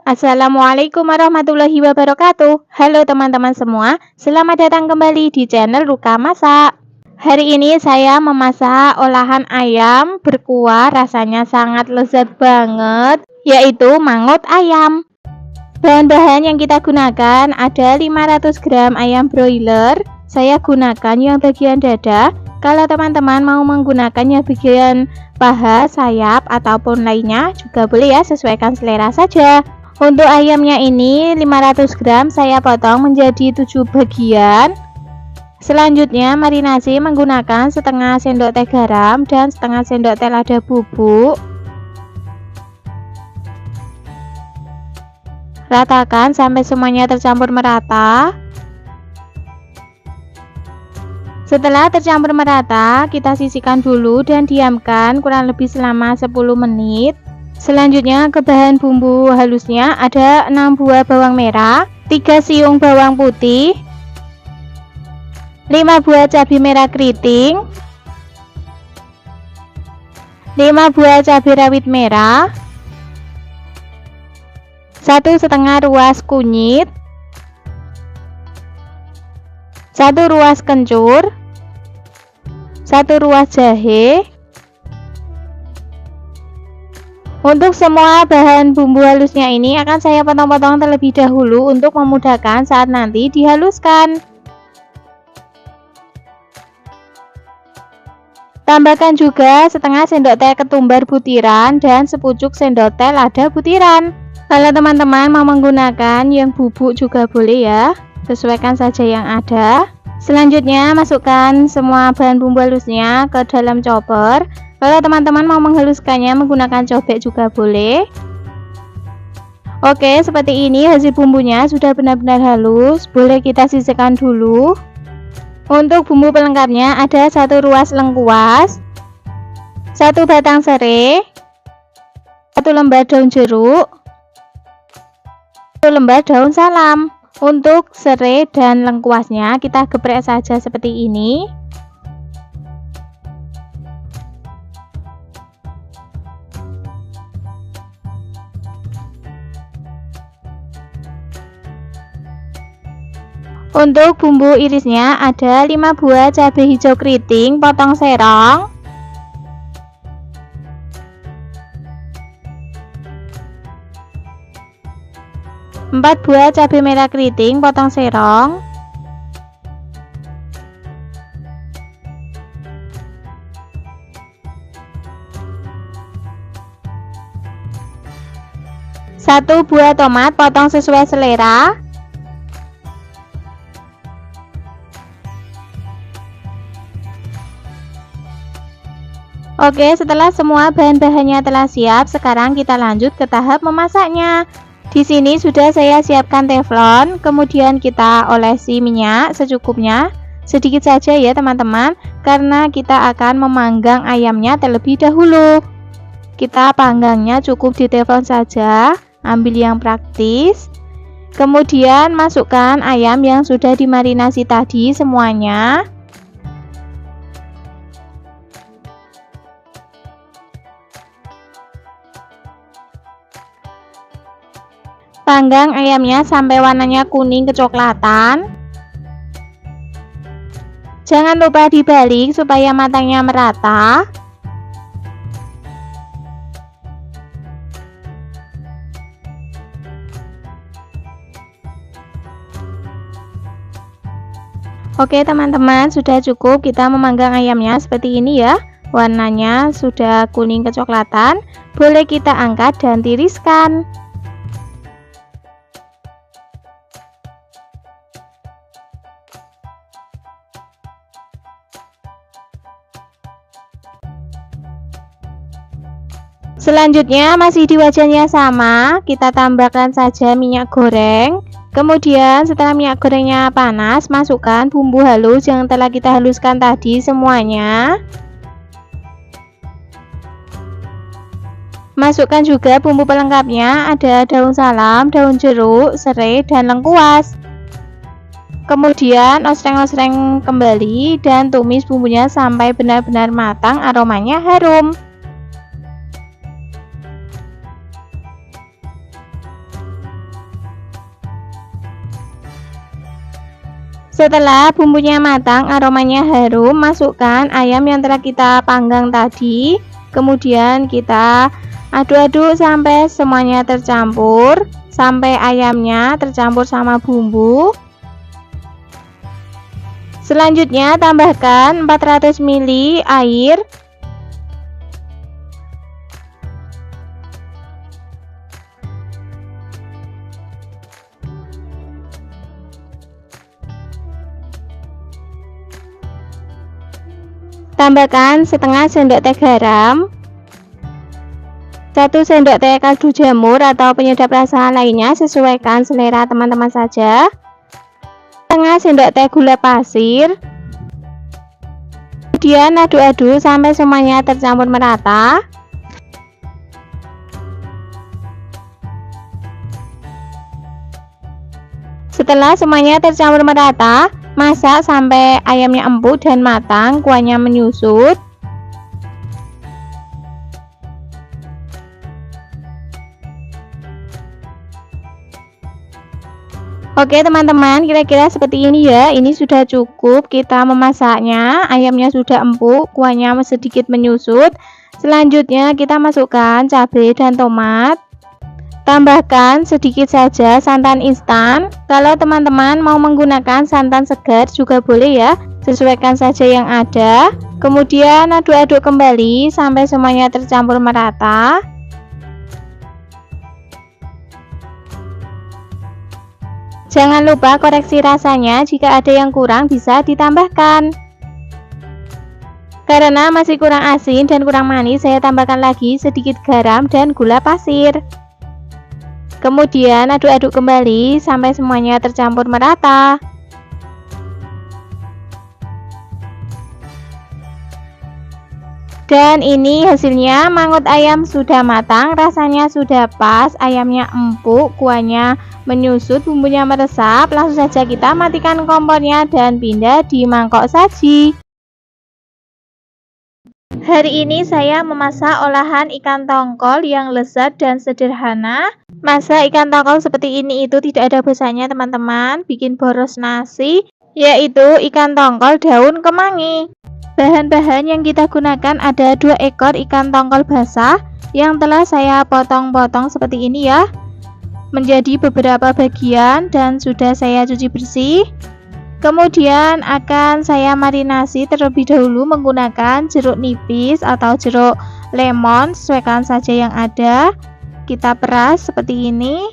Assalamualaikum warahmatullahi wabarakatuh. Halo teman-teman semua, selamat datang kembali di channel Ruka Masak. Hari ini saya memasak olahan ayam berkuah, rasanya sangat lezat banget, yaitu mangut ayam. Bahan-bahan yang kita gunakan ada 500 gram ayam broiler. Saya gunakan yang bagian dada. Kalau teman-teman mau menggunakannya bagian paha, sayap, ataupun lainnya juga boleh ya, sesuaikan selera saja. Untuk ayamnya ini 500 gram saya potong menjadi 7 bagian. Selanjutnya marinasi menggunakan setengah sendok teh garam dan setengah sendok teh lada bubuk. Ratakan sampai semuanya tercampur merata. Setelah tercampur merata, kita sisihkan dulu dan diamkan kurang lebih selama 10 menit. Selanjutnya ke bahan bumbu halusnya ada 6 buah bawang merah, 3 siung bawang putih, 5 buah cabai merah keriting, 5 buah cabai rawit merah, 1,5 ruas kunyit, 1 ruas kencur, 1 ruas jahe. Untuk semua bahan bumbu halusnya ini akan saya potong-potong terlebih dahulu untuk memudahkan saat nanti dihaluskan. Tambahkan juga setengah sendok teh ketumbar butiran dan sepucuk sendok teh lada butiran. Kalau teman-teman mau menggunakan yang bubuk juga boleh ya, sesuaikan saja yang ada. Selanjutnya masukkan semua bahan bumbu halusnya ke dalam chopper. Kalau teman-teman mau menghaluskannya menggunakan cobek juga boleh. Oke, seperti ini hasil bumbunya sudah benar-benar halus. Boleh kita sisihkan dulu. Untuk bumbu pelengkapnya ada 1 ruas lengkuas, 1 batang serai, 1 lembar daun jeruk, 1 lembar daun salam. Untuk serai dan lengkuasnya kita geprek saja seperti ini. Untuk bumbu irisnya ada 5 buah cabai hijau keriting potong serong, 4 buah cabai merah keriting potong serong, 1 buah tomat potong sesuai selera, Oke, setelah semua bahan-bahannya telah siap, sekarang kita lanjut ke tahap memasaknya. Di sini sudah saya siapkan teflon, kemudian kita olesi minyak secukupnya, sedikit saja ya teman-teman, karena kita akan memanggang ayamnya terlebih dahulu. Kita panggangnya cukup di teflon saja, ambil yang praktis. Kemudian masukkan ayam yang sudah dimarinasi tadi semuanya. Panggang ayamnya sampai warnanya kuning kecoklatan. Jangan lupa dibalik supaya matangnya merata. Oke teman-teman, sudah cukup kita memanggang ayamnya seperti ini ya. Warnanya sudah kuning kecoklatan. Boleh kita angkat dan tiriskan. Selanjutnya masih di wajan yang sama, kita tambahkan saja minyak goreng. Kemudian setelah minyak gorengnya panas, masukkan bumbu halus yang telah kita haluskan tadi semuanya. Masukkan juga bumbu pelengkapnya, ada daun salam, daun jeruk, serai, dan lengkuas. Kemudian osreng-osreng kembali dan tumis bumbunya sampai benar-benar matang, aromanya harum. Setelah bumbunya matang, aromanya harum, masukkan ayam yang telah kita panggang tadi. Kemudian kita aduk-aduk sampai semuanya tercampur, sampai ayamnya tercampur sama bumbu. Selanjutnya tambahkan 400 ml air. Tambahkan setengah sendok teh garam, 1 sendok teh kaldu jamur atau penyedap rasa lainnya, sesuaikan selera teman-teman saja. Setengah sendok teh gula pasir. Kemudian aduk-aduk sampai semuanya tercampur merata. Setelah semuanya tercampur merata, masak sampai ayamnya empuk dan matang, kuahnya menyusut. Oke teman-teman, kira-kira seperti ini ya. Ini sudah cukup kita memasaknya. Ayamnya sudah empuk, kuahnya sedikit menyusut. Selanjutnya kita masukkan cabai dan tomat. Tambahkan sedikit saja santan instan. Kalau teman-teman mau menggunakan santan segar juga boleh ya, sesuaikan saja yang ada. Kemudian aduk-aduk kembali sampai semuanya tercampur merata. Jangan lupa koreksi rasanya, jika ada yang kurang bisa ditambahkan. Karena masih kurang asin dan kurang manis, saya tambahkan lagi sedikit garam dan gula pasir. Kemudian aduk-aduk kembali sampai semuanya tercampur merata. Dan ini hasilnya, mangut ayam sudah matang, rasanya sudah pas, ayamnya empuk, kuahnya menyusut, bumbunya meresap. Langsung saja kita matikan kompornya dan pindah di mangkok saji. Hari ini saya memasak olahan ikan tongkol yang lezat dan sederhana. Masak ikan tongkol seperti ini itu tidak ada bosannya teman-teman, bikin boros nasi, yaitu ikan tongkol daun kemangi. Bahan-bahan yang kita gunakan ada 2 ekor ikan tongkol basah yang telah saya potong-potong seperti ini ya, menjadi beberapa bagian dan sudah saya cuci bersih. Kemudian akan saya marinasi terlebih dahulu menggunakan jeruk nipis atau jeruk lemon, sesuaikan saja yang ada. Kita peras seperti ini.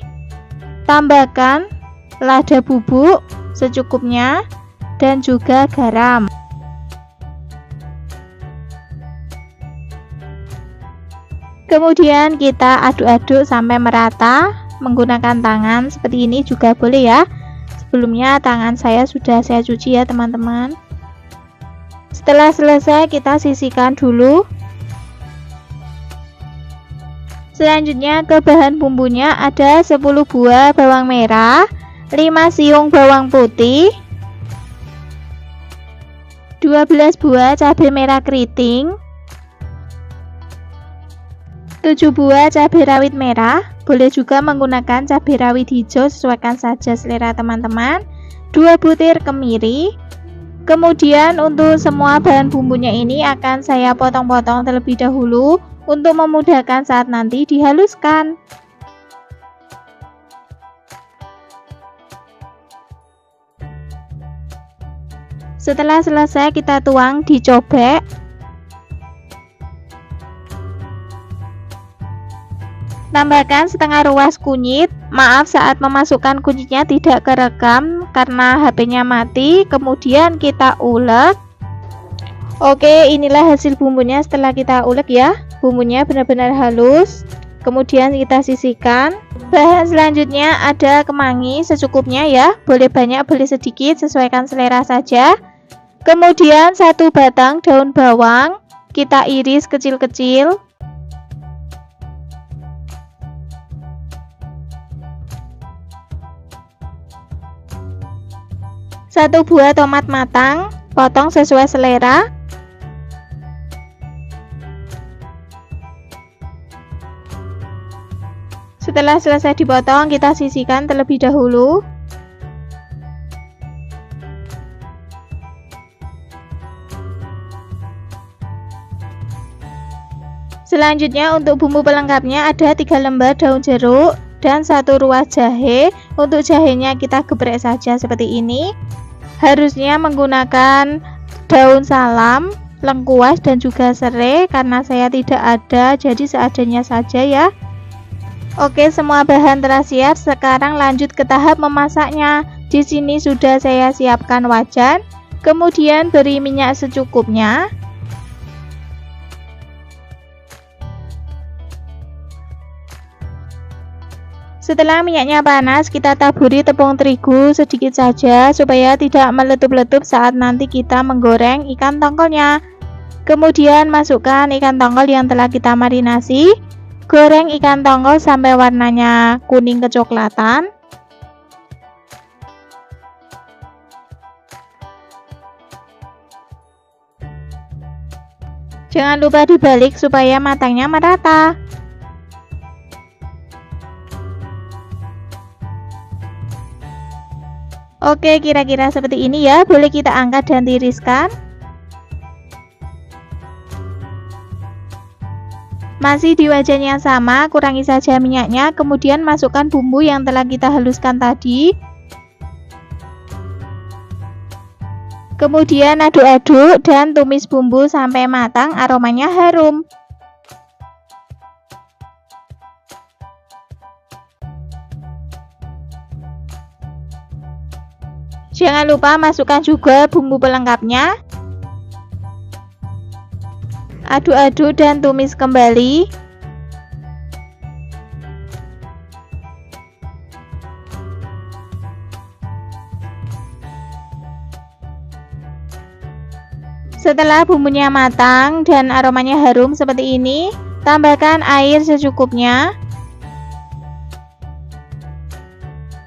Tambahkan lada bubuk secukupnya dan juga garam. Kemudian kita aduk-aduk sampai merata menggunakan tangan, seperti ini juga boleh ya. Sebelumnya tangan saya sudah saya cuci ya teman-teman. Setelah selesai kita sisihkan dulu. Selanjutnya ke bahan bumbunya ada 10 buah bawang merah, 5 siung bawang putih, 12 buah cabai merah keriting, 7 buah cabai rawit merah, boleh juga menggunakan cabai rawit hijau, sesuaikan saja selera teman-teman, 2 butir kemiri. Kemudian untuk semua bahan bumbunya ini akan saya potong-potong terlebih dahulu untuk memudahkan saat nanti dihaluskan. Setelah selesai kita tuang di cobek. Tambahkan setengah ruas kunyit. Maaf saat memasukkan kunyitnya tidak kerekam karena HP-nya mati. Kemudian kita ulek. Oke, inilah hasil bumbunya setelah kita ulek ya. Bumbunya benar-benar halus. Kemudian kita sisihkan. Bahan selanjutnya ada kemangi secukupnya ya. Boleh banyak, boleh sedikit, sesuaikan selera saja. Kemudian 1 batang daun bawang kita iris kecil-kecil. 1 buah tomat matang, potong sesuai selera. Setelah selesai dipotong, kita sisihkan terlebih dahulu. Selanjutnya untuk bumbu pelengkapnya ada 3 lembar daun jeruk dan 1 ruas jahe. Untuk jahenya kita geprek saja seperti ini. Harusnya menggunakan daun salam, lengkuas dan juga serai, karena saya tidak ada, jadi seadanya saja ya. Oke, semua bahan telah siap. Sekarang lanjut ke tahap memasaknya. Di sini sudah saya siapkan wajan, kemudian beri minyak secukupnya. Setelah minyaknya panas, kita taburi tepung terigu sedikit saja supaya tidak meletup-letup saat nanti kita menggoreng ikan tongkolnya. Kemudian masukkan ikan tongkol yang telah kita marinasi. Goreng ikan tongkol sampai warnanya kuning kecoklatan. Jangan lupa dibalik supaya matangnya merata. Oke, kira-kira seperti ini ya. Boleh kita angkat dan tiriskan. Masih di wajan yang sama, kurangi saja minyaknya, kemudian masukkan bumbu yang telah kita haluskan tadi. Kemudian aduk-aduk dan tumis bumbu sampai matang, aromanya harum. Jangan lupa masukkan juga bumbu pelengkapnya. Aduk-aduk dan tumis kembali. Setelah bumbunya matang dan aromanya harum seperti ini, tambahkan air secukupnya.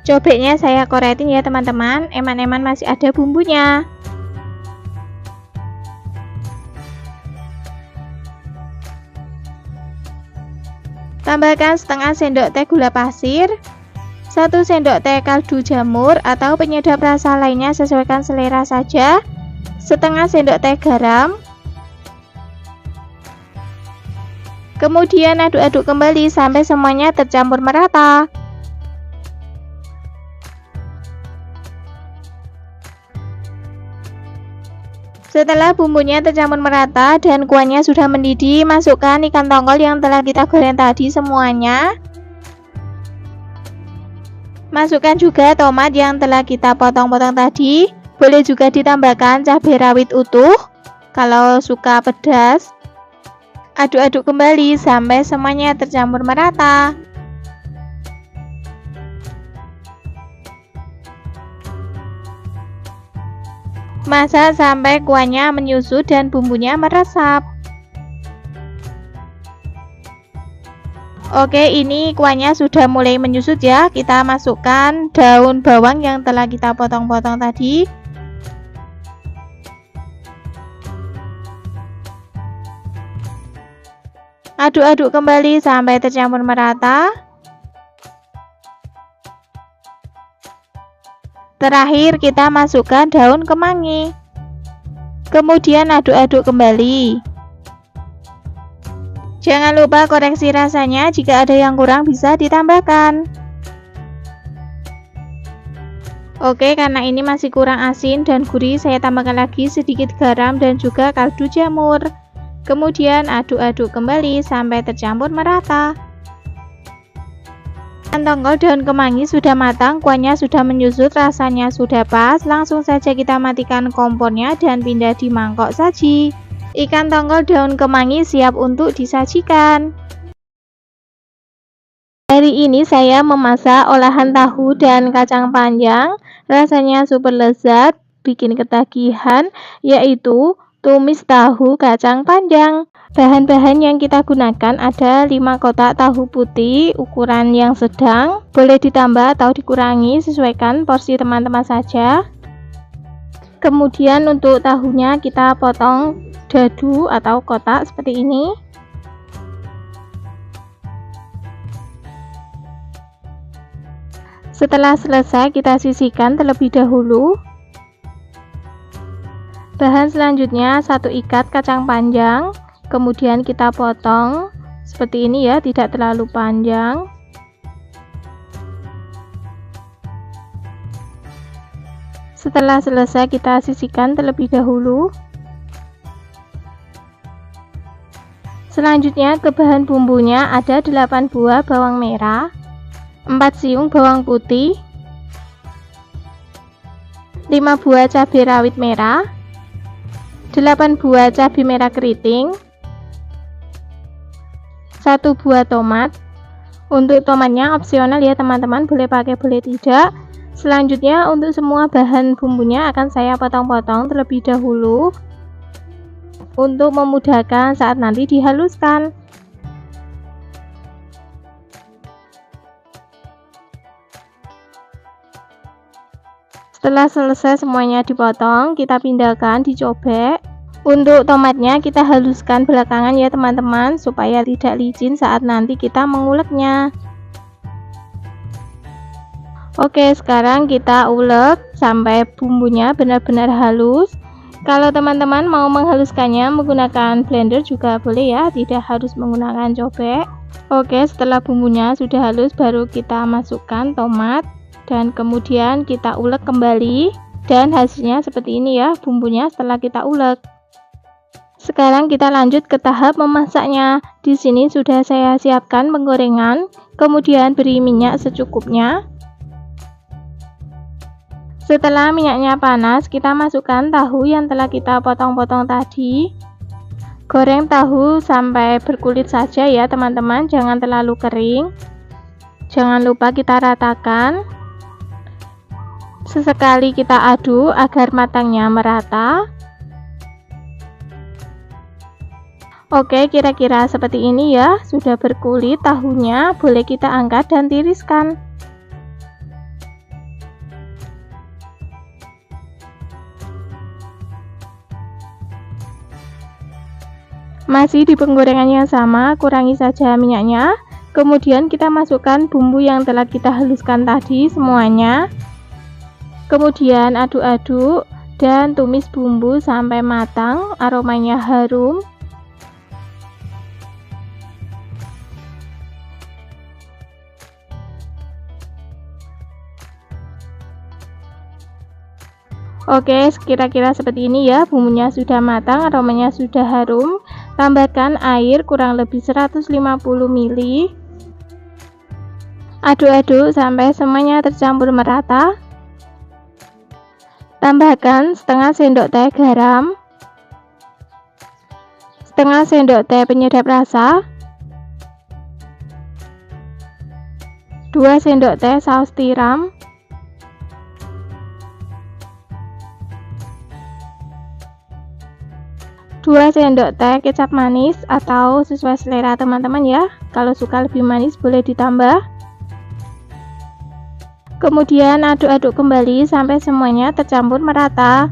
Cobeknya saya koretin ya teman-teman, eman-eman masih ada bumbunya. Tambahkan setengah sendok teh gula pasir, 1 sendok teh kaldu jamur atau penyedap rasa lainnya sesuaikan selera saja, setengah sendok teh garam. Kemudian aduk-aduk kembali sampai semuanya tercampur merata. Setelah bumbunya tercampur merata dan kuahnya sudah mendidih, masukkan ikan tongkol yang telah kita goreng tadi semuanya. Masukkan juga tomat yang telah kita potong-potong tadi. Boleh juga ditambahkan cabai rawit utuh kalau suka pedas. Aduk-aduk kembali sampai semuanya tercampur merata. Masak sampai kuahnya menyusut dan bumbunya meresap. Oke, ini kuahnya sudah mulai menyusut ya. Kita masukkan daun bawang yang telah kita potong-potong tadi. Aduk-aduk kembali sampai tercampur merata. Terakhir kita masukkan daun kemangi. Kemudian aduk-aduk kembali. Jangan lupa koreksi rasanya, jika ada yang kurang bisa ditambahkan. Oke, karena ini masih kurang asin dan gurih, saya tambahkan lagi sedikit garam dan juga kaldu jamur. Kemudian aduk-aduk kembali sampai tercampur merata. Tongkol daun kemangi sudah matang, kuahnya sudah menyusut, rasanya sudah pas. Langsung saja kita matikan kompornya dan pindah di mangkok saji. Ikan tongkol daun kemangi siap untuk disajikan. Hari ini saya memasak olahan tahu dan kacang panjang. Rasanya super lezat, bikin ketagihan, yaitu tumis tahu kacang panjang. Bahan-bahan yang kita gunakan ada 5 kotak tahu putih ukuran yang sedang, boleh ditambah atau dikurangi sesuaikan porsi teman-teman saja. Kemudian untuk tahunya kita potong dadu atau kotak seperti ini. Setelah selesai kita sisihkan terlebih dahulu. Bahan selanjutnya 1 ikat kacang panjang. Kemudian kita potong seperti ini ya, tidak terlalu panjang. Setelah selesai, kita sisihkan terlebih dahulu. Selanjutnya ke bahan bumbunya ada 8 buah bawang merah, 4 siung bawang putih, 5 buah cabai rawit merah, 8 buah cabai merah keriting, 1 buah tomat. Untuk tomatnya opsional ya teman-teman, boleh pakai boleh tidak. Selanjutnya untuk semua bahan bumbunya akan saya potong-potong terlebih dahulu untuk memudahkan saat nanti dihaluskan. Setelah selesai semuanya dipotong, kita pindahkan dicobek. Untuk tomatnya kita haluskan belakangan ya teman-teman, supaya tidak licin saat nanti kita menguleknya. Oke, sekarang kita ulek sampai bumbunya benar-benar halus. Kalau teman-teman mau menghaluskannya menggunakan blender juga boleh ya, tidak harus menggunakan cobek. Oke, setelah bumbunya sudah halus baru kita masukkan tomat dan kemudian kita ulek kembali, dan hasilnya seperti ini ya bumbunya setelah kita ulek. Sekarang kita lanjut ke tahap memasaknya. Di sini sudah saya siapkan penggorengan, kemudian beri minyak secukupnya. Setelah minyaknya panas, kita masukkan tahu yang telah kita potong-potong tadi. Goreng tahu sampai berkulit saja ya teman-teman, jangan terlalu kering. Jangan lupa kita ratakan. Sesekali kita aduk agar matangnya merata. Oke, kira-kira seperti ini ya, sudah berkulit tahunya, boleh kita angkat dan tiriskan. Masih di penggorengan yang sama, kurangi saja minyaknya. Kemudian kita masukkan bumbu yang telah kita haluskan tadi semuanya. Kemudian aduk-aduk dan tumis bumbu sampai matang, aromanya harum. Oke, kira-kira seperti ini ya, bumbunya sudah matang, aromanya sudah harum. Tambahkan air kurang lebih 150 ml. Aduk-aduk sampai semuanya tercampur merata. Tambahkan setengah sendok teh garam, setengah sendok teh penyedap rasa, 2 sendok teh saus tiram, 2 sendok teh kecap manis atau sesuai selera teman-teman ya. Kalau suka lebih manis boleh ditambah. Kemudian aduk-aduk kembali sampai semuanya tercampur merata.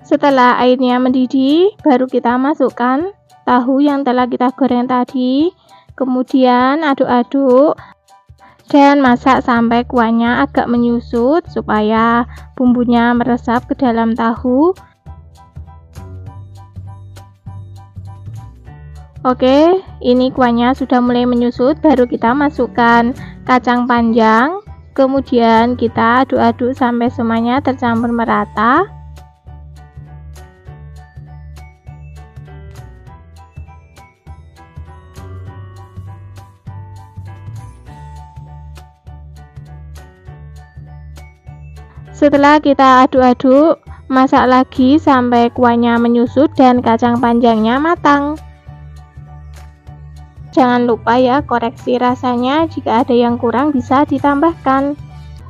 Setelah airnya mendidih, baru kita masukkan tahu yang telah kita goreng tadi. Kemudian aduk-aduk dan masak sampai kuahnya agak menyusut supaya bumbunya meresap ke dalam tahu. Oke, ini kuahnya sudah mulai menyusut, baru kita masukkan kacang panjang. Kemudian kita aduk-aduk sampai semuanya tercampur merata. Setelah kita aduk-aduk, masak lagi sampai kuahnya menyusut dan kacang panjangnya matang. Jangan lupa ya koreksi rasanya, jika ada yang kurang bisa ditambahkan.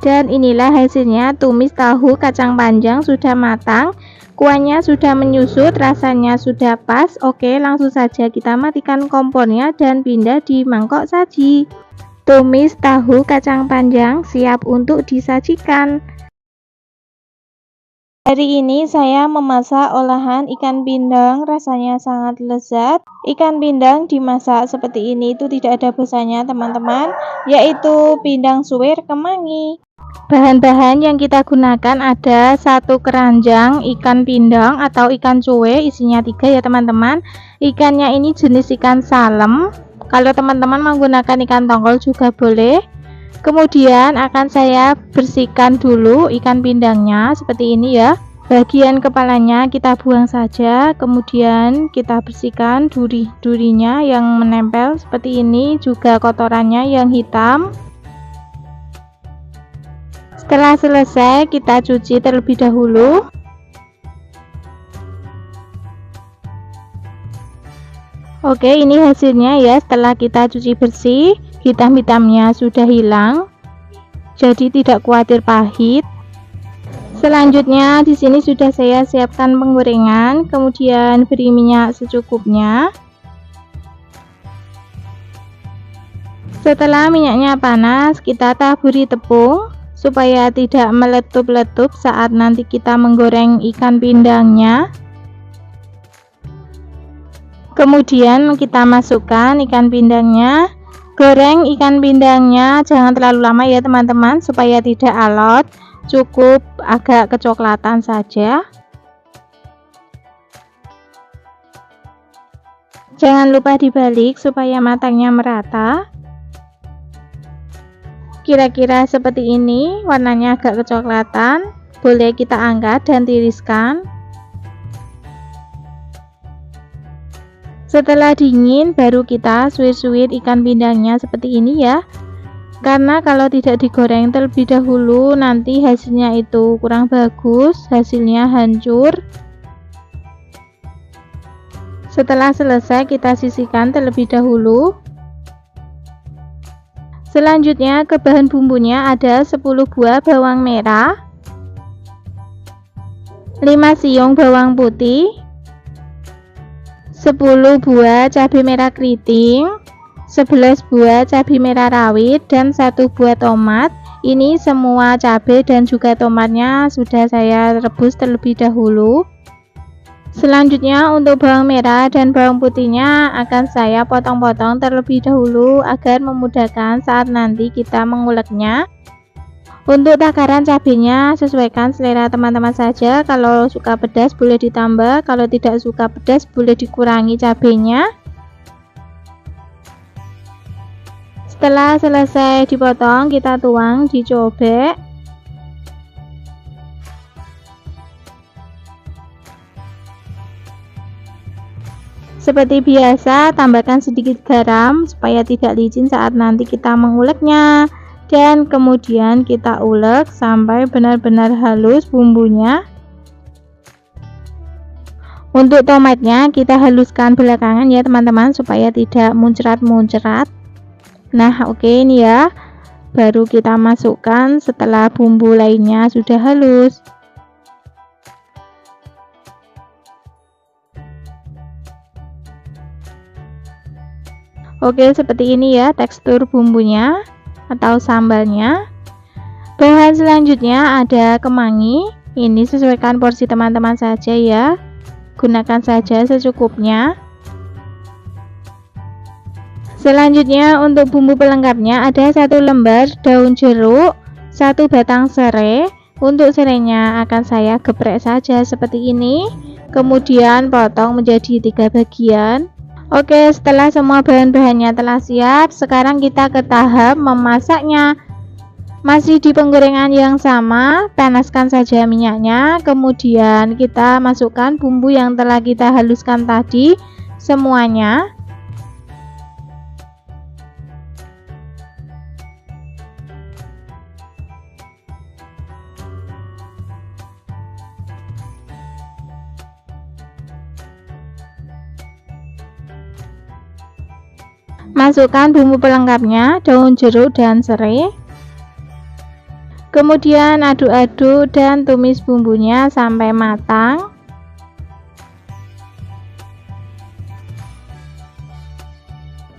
Dan inilah hasilnya, tumis tahu kacang panjang sudah matang, kuahnya sudah menyusut, rasanya sudah pas. Oke, langsung saja kita matikan kompornya dan pindah di mangkok saji. Tumis tahu kacang panjang siap untuk disajikan. Hari ini saya memasak olahan ikan pindang, rasanya sangat lezat. Ikan pindang dimasak seperti ini itu tidak ada bosannya teman-teman, yaitu pindang suwir kemangi. Bahan-bahan yang kita gunakan ada 1 keranjang ikan pindang atau ikan cuwe, isinya 3 ya teman-teman. Ikannya ini jenis ikan salem. Kalau teman-teman menggunakan ikan tongkol juga boleh. Kemudian akan saya bersihkan dulu ikan pindangnya seperti ini ya. Bagian kepalanya kita buang saja, kemudian kita bersihkan duri-durinya yang menempel seperti ini, juga kotorannya yang hitam. Setelah selesai kita cuci terlebih dahulu. Oke, ini hasilnya ya. Setelah kita cuci bersih, hitam-hitamnya sudah hilang. Jadi tidak khawatir pahit. Selanjutnya di sini sudah saya siapkan penggorengan, kemudian beri minyak secukupnya. Setelah minyaknya panas, kita taburi tepung supaya tidak meletup-letup saat nanti kita menggoreng ikan pindangnya. Kemudian kita masukkan ikan pindangnya. Goreng ikan pindangnya jangan terlalu lama ya teman-teman, supaya tidak alot, cukup agak kecoklatan saja. Jangan lupa dibalik supaya matangnya merata. Kira-kira seperti ini, warnanya agak kecoklatan. Boleh kita angkat dan tiriskan. Setelah dingin baru kita suwir-suwir ikan pindangnya seperti ini ya. Karena kalau tidak digoreng terlebih dahulu nanti hasilnya itu kurang bagus, hasilnya hancur. Setelah selesai kita sisihkan terlebih dahulu. Selanjutnya ke bahan bumbunya ada 10 buah bawang merah, 5 siung bawang putih, 10 buah cabai merah keriting, 11 buah cabai merah rawit, dan 1 buah tomat. Ini semua cabai dan juga tomatnya sudah saya rebus terlebih dahulu. Selanjutnya untuk bawang merah dan bawang putihnya akan saya potong-potong terlebih dahulu agar memudahkan saat nanti kita menguleknya. Untuk takaran cabenya sesuaikan selera teman-teman saja. Kalau suka pedas boleh ditambah, kalau tidak suka pedas boleh dikurangi cabenya. Setelah selesai dipotong, kita tuang di cobek. Seperti biasa, tambahkan sedikit garam supaya tidak licin saat nanti kita menguleknya. Dan kemudian kita ulek sampai benar-benar halus bumbunya. Untuk tomatnya kita haluskan belakangan ya teman-teman, supaya tidak muncrat-muncrat. Nah oke, ini ya, baru kita masukkan setelah bumbu lainnya sudah halus. Oke, seperti ini ya tekstur bumbunya atau sambalnya. Bahan selanjutnya ada kemangi. Ini sesuaikan porsi teman-teman saja ya, gunakan saja secukupnya. Selanjutnya untuk bumbu pelengkapnya ada 1 lembar daun jeruk, 1 batang serai. Untuk serainya akan saya geprek saja seperti ini, kemudian potong menjadi 3 bagian. Oke, setelah semua bahan-bahannya telah siap, sekarang kita ke tahap memasaknya. Masih di penggorengan yang sama, panaskan saja minyaknya, kemudian kita masukkan bumbu yang telah kita haluskan tadi semuanya. Masukkan bumbu pelengkapnya, daun jeruk dan serai. Kemudian aduk-aduk dan tumis bumbunya sampai matang.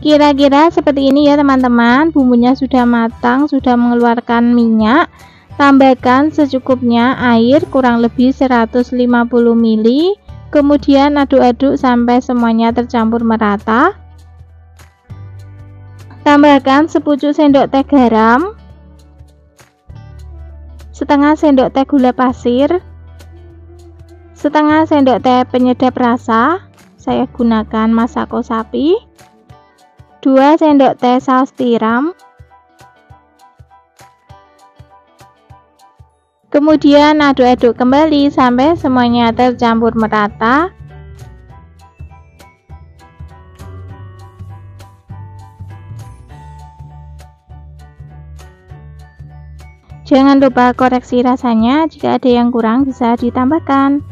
Kira-kira seperti ini ya teman-teman, bumbunya sudah matang, sudah mengeluarkan minyak. Tambahkan secukupnya air kurang lebih 150 ml. Kemudian aduk-aduk sampai semuanya tercampur merata. Tambahkan sepucuk sendok teh garam. setengah sendok teh gula pasir, setengah sendok teh penyedap rasa, saya gunakan Masako sapi, 2 sendok teh saus tiram, kemudian aduk-aduk kembali sampai semuanya tercampur merata. Jangan lupa koreksi rasanya, jika ada yang kurang bisa ditambahkan.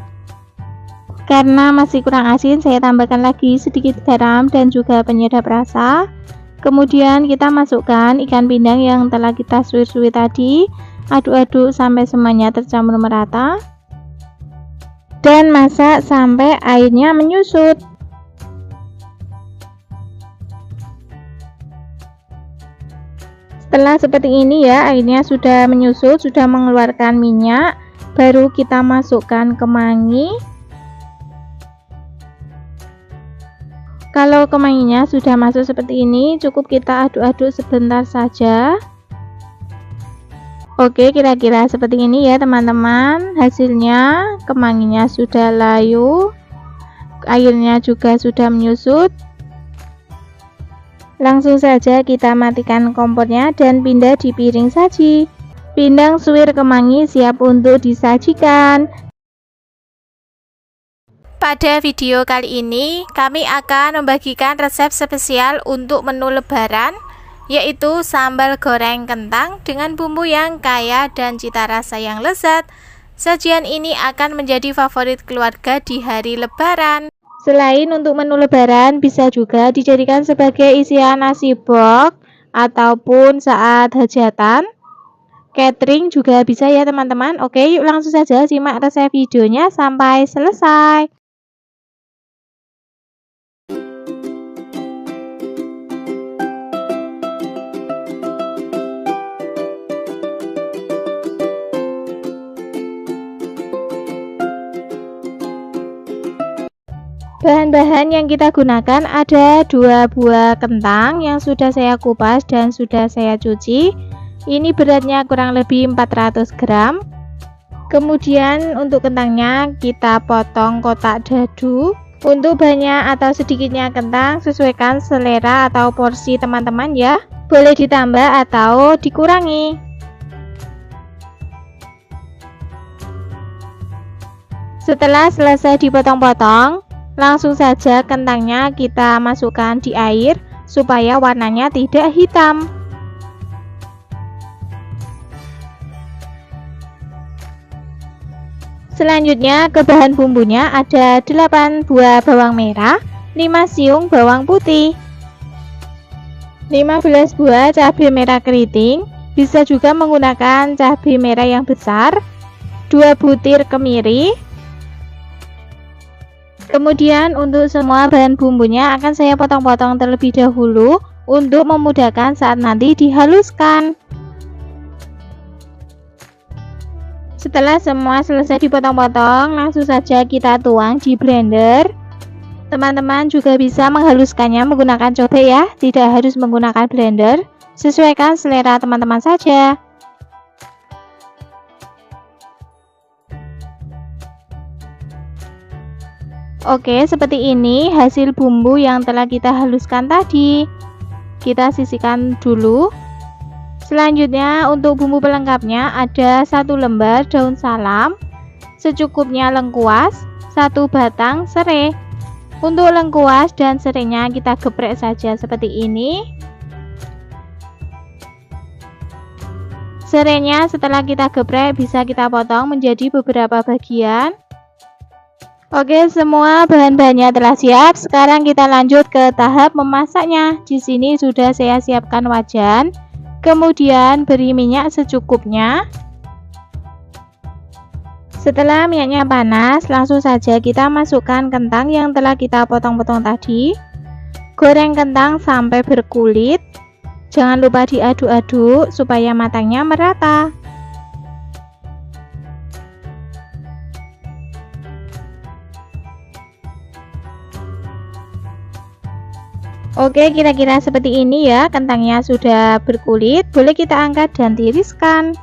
Karena masih kurang asin, saya tambahkan lagi sedikit garam dan juga penyedap rasa. Kemudian kita masukkan ikan pindang yang telah kita suir-suir tadi. Aduk-aduk sampai semuanya tercampur merata. Dan masak sampai airnya menyusut. Setelah seperti ini ya, airnya sudah menyusut, sudah mengeluarkan minyak, baru kita masukkan kemangi. Kalau kemanginya sudah masuk seperti ini, cukup kita aduk-aduk sebentar saja. Oke, kira-kira seperti ini ya teman-teman. Hasilnya kemanginya sudah layu, airnya juga sudah menyusut. Langsung saja kita matikan kompornya dan pindah di piring saji. Pindang suwir kemangi siap untuk disajikan. Pada video kali ini, kami akan membagikan resep spesial untuk menu lebaran, yaitu sambal goreng kentang dengan bumbu yang kaya dan cita rasa yang lezat. Sajian ini akan menjadi favorit keluarga di hari lebaran. Selain untuk menu lebaran, bisa juga dijadikan sebagai isian nasi box ataupun saat hajatan. Catering juga bisa ya teman-teman. Oke, yuk langsung saja simak resep videonya sampai selesai. Bahan-bahan yang kita gunakan ada 2 buah kentang yang sudah saya kupas dan sudah saya cuci. Ini beratnya kurang lebih 400 gram. Kemudian untuk kentangnya kita potong kotak dadu. Untuk banyak atau sedikitnya kentang sesuaikan selera atau porsi teman-teman ya. Boleh ditambah atau dikurangi. Setelah selesai dipotong-potong, langsung saja kentangnya kita masukkan di air supaya warnanya tidak hitam. Selanjutnya ke bahan bumbunya ada 8 buah bawang merah, 5 siung bawang putih, 15 buah cabai merah keriting, bisa juga menggunakan cabai merah yang besar, 2 butir kemiri. Kemudian untuk semua bahan bumbunya akan saya potong-potong terlebih dahulu untuk memudahkan saat nanti dihaluskan. Setelah semua selesai dipotong-potong, langsung saja kita tuang di blender. Teman-teman juga bisa menghaluskannya menggunakan cobek ya, tidak harus menggunakan blender, sesuaikan selera teman-teman saja. Oke, seperti ini hasil bumbu yang telah kita haluskan tadi. Kita sisihkan dulu. Selanjutnya untuk bumbu pelengkapnya ada 1 lembar daun salam, secukupnya lengkuas, 1 batang serai. Untuk lengkuas dan serainya kita geprek saja seperti ini. Serainya setelah kita geprek bisa kita potong menjadi beberapa bagian. Oke, semua bahan-bahannya telah siap. Sekarang kita lanjut ke tahap memasaknya. Di sini sudah saya siapkan wajan. Kemudian beri minyak secukupnya. Setelah minyaknya panas, langsung saja kita masukkan kentang yang telah kita potong-potong tadi. Goreng kentang sampai berkulit. Jangan lupa diaduk-aduk supaya matangnya merata. Oke, kira-kira seperti ini ya, kentangnya sudah berkulit, boleh kita angkat dan tiriskan.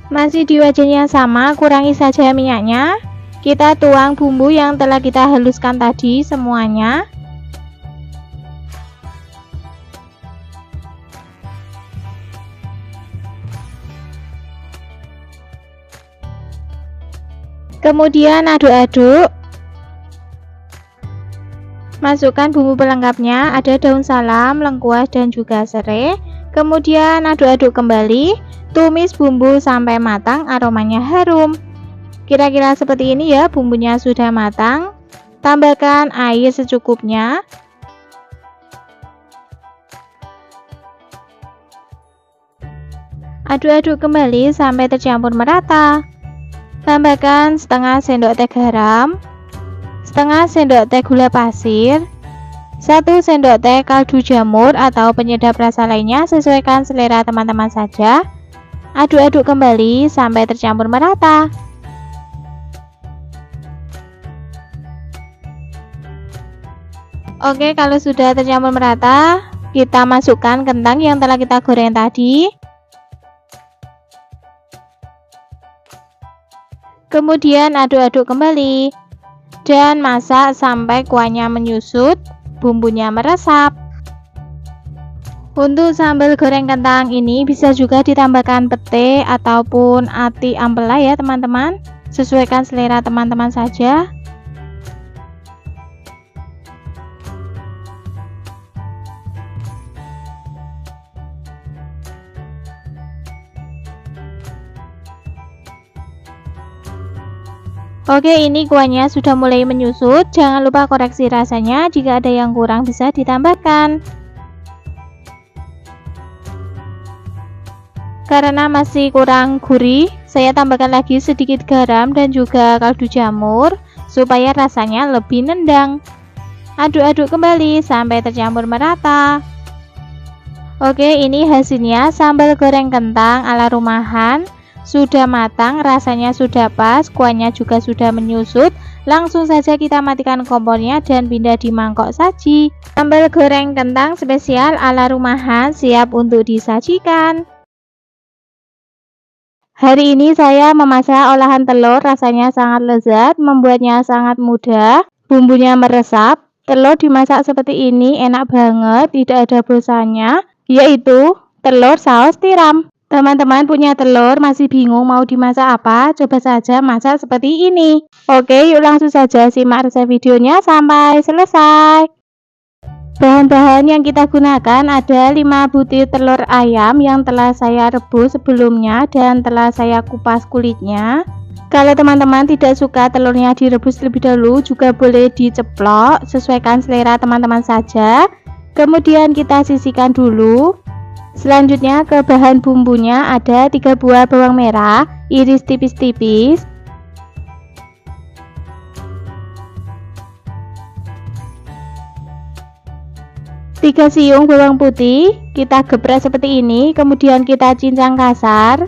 Masih di wajan yang sama, kurangi saja minyaknya. Kita tuang bumbu yang telah kita haluskan tadi semuanya. Kemudian aduk-aduk. Masukkan bumbu pelengkapnya, ada daun salam, lengkuas, dan juga serai. Kemudian aduk-aduk kembali. Tumis bumbu sampai matang, aromanya harum. Kira-kira seperti ini ya, bumbunya sudah matang. Tambahkan air secukupnya. Aduk-aduk kembali sampai tercampur merata. Tambahkan setengah sendok teh garam, setengah sendok teh gula pasir, 1 sendok teh kaldu jamur atau penyedap rasa lainnya, sesuaikan selera teman-teman saja. Aduk-aduk kembali sampai tercampur merata. Oke, kalau sudah tercampur merata, kita masukkan kentang yang telah kita goreng tadi. Kemudian aduk-aduk kembali dan masak sampai kuahnya menyusut, bumbunya meresap. Untuk sambal goreng kentang ini bisa juga ditambahkan pete ataupun ati ampela ya teman-teman, sesuaikan selera teman-teman saja. Oke, ini kuahnya sudah mulai menyusut. Jangan lupa koreksi rasanya, jika ada yang kurang bisa ditambahkan. Karena masih kurang gurih, saya tambahkan lagi sedikit garam dan juga kaldu jamur supaya rasanya lebih nendang. Aduk-aduk kembali sampai tercampur merata. Oke, ini hasilnya sambal goreng kentang ala rumahan. Sudah matang, rasanya sudah pas, kuahnya juga sudah menyusut. Langsung saja kita matikan kompornya dan pindah di mangkok saji. Sambal goreng kentang spesial ala rumahan siap untuk disajikan. Hari ini saya memasak olahan telur, rasanya sangat lezat, membuatnya sangat mudah, bumbunya meresap. Telur dimasak seperti ini enak banget, tidak ada bosannya, yaitu telur saus tiram. Teman-teman punya telur masih bingung mau dimasak apa? Coba saja masak seperti ini. Oke, yuk langsung saja simak resep videonya sampai selesai. Bahan-bahan yang kita gunakan ada 5 butir telur ayam yang telah saya rebus sebelumnya dan telah saya kupas kulitnya. Kalau teman-teman tidak suka telurnya direbus lebih dahulu, juga boleh diceplok, sesuaikan selera teman-teman saja. Kemudian kita sisihkan dulu. Selanjutnya ke bahan bumbunya ada 3 buah bawang merah, iris tipis-tipis, 3 siung bawang putih, kita geprek seperti ini, kemudian kita cincang kasar.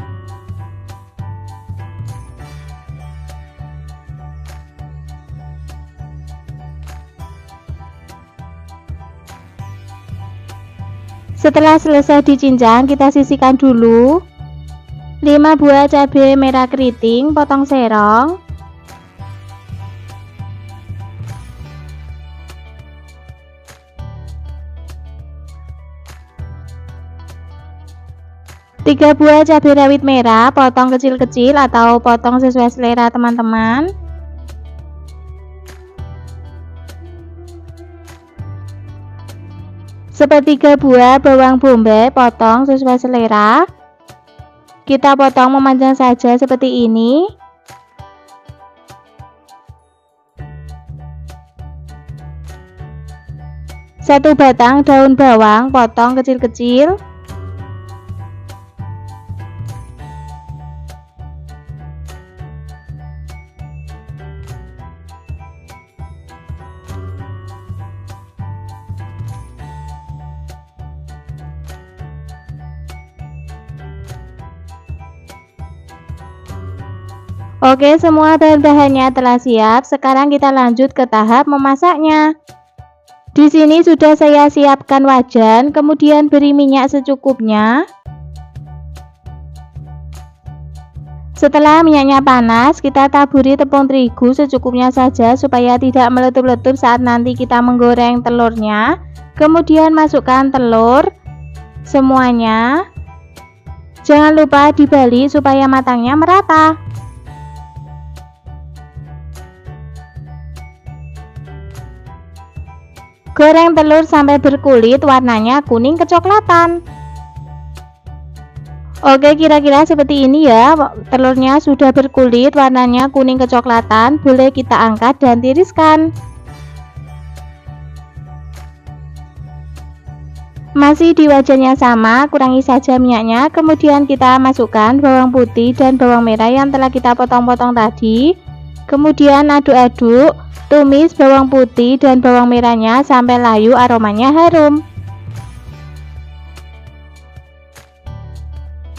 Setelah selesai dicincang, kita sisihkan dulu. 5 buah cabai merah keriting, potong serong. 3 buah cabai rawit merah, potong kecil-kecil atau potong sesuai selera teman-teman. Sepertiga buah bawang bombay, potong sesuai selera. Kita potong memanjang saja seperti ini. Satu batang daun bawang, potong kecil-kecil. Oke, semua bahan-bahannya telah siap. Sekarang kita lanjut ke tahap memasaknya. Di sini sudah saya siapkan wajan, kemudian beri minyak secukupnya. Setelah minyaknya panas, kita taburi tepung terigu secukupnya saja supaya tidak meletup-letup saat nanti kita menggoreng telurnya. Kemudian masukkan telur semuanya. Jangan lupa dibalik supaya matangnya merata. Goreng telur sampai berkulit, warnanya kuning kecoklatan. Oke, kira-kira seperti ini ya. Telurnya sudah berkulit, warnanya kuning kecoklatan. Boleh kita angkat dan tiriskan. Masih di wajan yang sama, kurangi saja minyaknya. Kemudian kita masukkan bawang putih dan bawang merah yang telah kita potong-potong tadi. Kemudian aduk-aduk, tumis bawang putih dan bawang merahnya sampai layu, aromanya harum.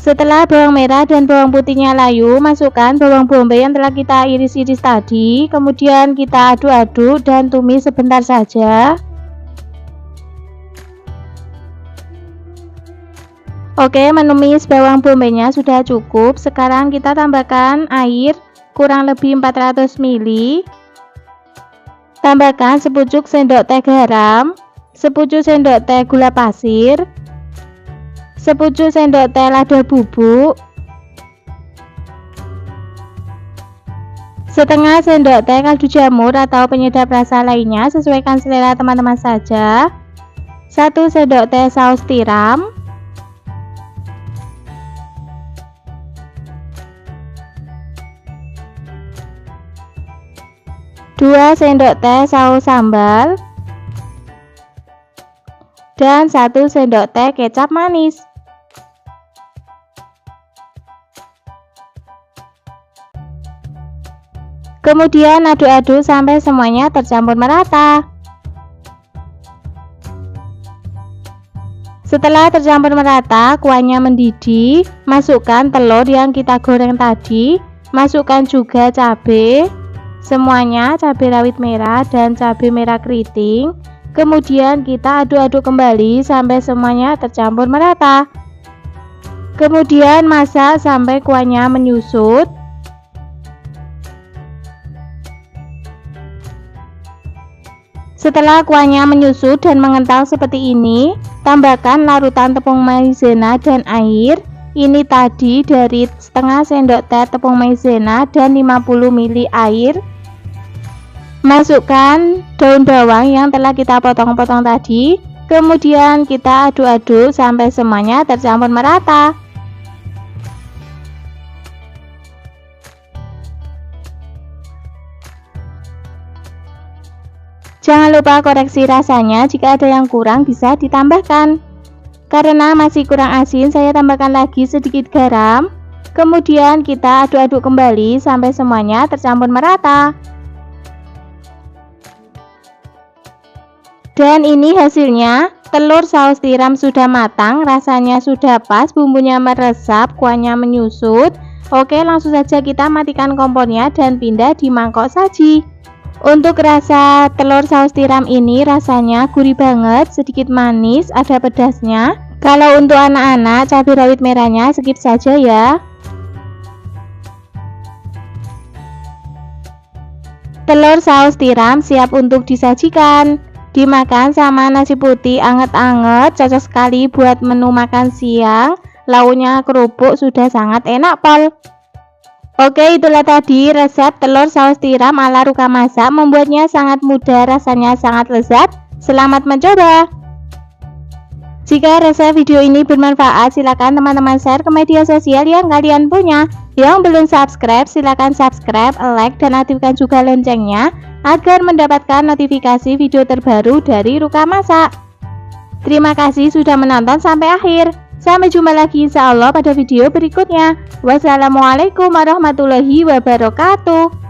Setelah bawang merah dan bawang putihnya layu, masukkan bawang bombay yang telah kita iris-iris tadi. Kemudian kita aduk-aduk dan tumis sebentar saja. Oke, menumis bawang bombaynya sudah cukup. Sekarang kita tambahkan air kurang lebih 400 ml. Tambahkan sepucuk sendok teh garam, sepucuk sendok teh gula pasir, sepucuk sendok teh lada bubuk, setengah sendok teh kaldu jamur atau penyedap rasa lainnya, sesuaikan selera teman-teman saja. 1 sendok teh saus tiram, 2 sendok teh saus sambal, dan 1 sendok teh kecap manis. Kemudian aduk-aduk sampai semuanya tercampur merata. Setelah tercampur merata, kuahnya mendidih, masukkan telur yang kita goreng tadi, masukkan juga cabai, semuanya cabai rawit merah dan cabai merah keriting. Kemudian kita aduk-aduk kembali sampai semuanya tercampur merata. Kemudian masak sampai kuahnya menyusut. Setelah kuahnya menyusut dan mengental seperti ini, tambahkan larutan tepung maizena dan air. Ini tadi dari setengah sendok teh tepung maizena dan 50 ml air. Masukkan daun bawang yang telah kita potong-potong tadi. Kemudian kita aduk-aduk sampai semuanya tercampur merata. Jangan lupa koreksi rasanya, jika ada yang kurang bisa ditambahkan. Karena masih kurang asin, saya tambahkan lagi sedikit garam. Kemudian kita aduk-aduk kembali sampai semuanya tercampur merata. Dan ini hasilnya, telur saus tiram sudah matang, rasanya sudah pas, bumbunya meresap, kuahnya menyusut. Oke, langsung saja kita matikan kompornya dan pindah di mangkok saji. Untuk rasa telur saus tiram ini rasanya gurih banget, sedikit manis, ada pedasnya. Kalau untuk anak-anak, cabai rawit merahnya skip saja ya. Telur saus tiram siap untuk disajikan. Dimakan sama nasi putih anget-anget, cocok sekali buat menu makan siang. Lauknya kerupuk sudah sangat enak pol. Oke, itulah tadi resep telur saus tiram ala Ruka Masak. Membuatnya sangat mudah, rasanya sangat lezat. Selamat mencoba. Jika resep video ini bermanfaat, silakan teman-teman share ke media sosial yang kalian punya. Yang belum subscribe, silakan subscribe, like, dan aktifkan juga loncengnya agar mendapatkan notifikasi video terbaru dari Ruka Masak. Terima kasih sudah menonton sampai akhir. Sampai jumpa lagi insya Allah pada video berikutnya. Wassalamualaikum warahmatullahi wabarakatuh.